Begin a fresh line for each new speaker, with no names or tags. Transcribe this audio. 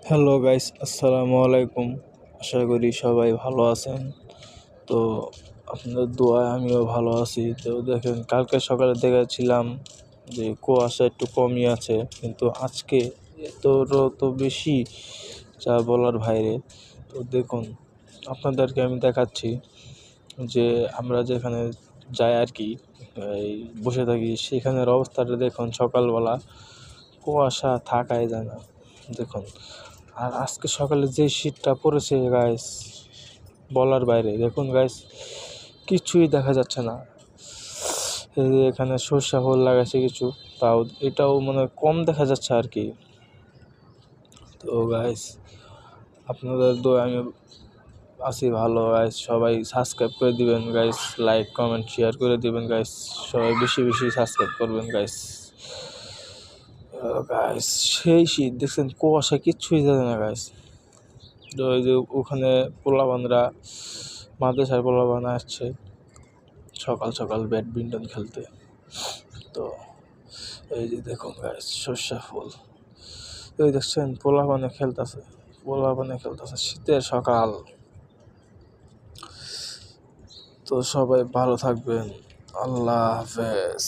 Hello guys, আসসালামু আলাইকুম। আশা করি সবাই ভালো আছেন। তো আপনাদের দোয়ায় আমিও ভালো আছি। তো দেখেন, কালকে সকালে দেখেছিলাম যে কুয়াশা একটু কমই আছে, কিন্তু আজকে তো বেশি, যা বলার বাইরে। তো দেখুন, আপনাদেরকে আমি দেখাচ্ছি যে আমরা যেখানে যাই আর কি, এই বসে থাকি, সেখানের অবস্থাটা দেখুন। সকালবেলা কুয়াশা থাকাই যায় না, দেখুন। আর আজকে সকালে যে শীতটা পড়েছে গাইস, বলার বাইরে। দেখুন গাইস, কিছুই দেখা যাচ্ছে না। এই যে এখানে সর্ষা ফুল লাগাইছে কিছু, তাও এটাও মানে কম দেখা যাচ্ছে আর কি। তো গাইস, আপনাদের দোয়া আমি আছি ভালো গাইস। সবাই সাবস্ক্রাইব করে দিবেন গাইস, লাইক কমেন্ট শেয়ার করে দিবেন গাইস। সবাই বেশি বেশি সাবস্ক্রাইব করবেন গাইস। গাইস, সেই শীত দেখছেন, কুয়াশা কিচ্ছুই জানে না গাইস। তো ওই যে ওখানে পোলাপানরা, মাদ্রাসার পোলাপান আসছে সকাল সকাল ব্যাডমিন্টন খেলতে। তো এই যে দেখুন গাইস, সর্ষা ফুল, এই দেখছেন পোলাপানে খেলতেছে শীতের সকাল। তো সবাই ভালো থাকবেন, আল্লাহ হাফেজ।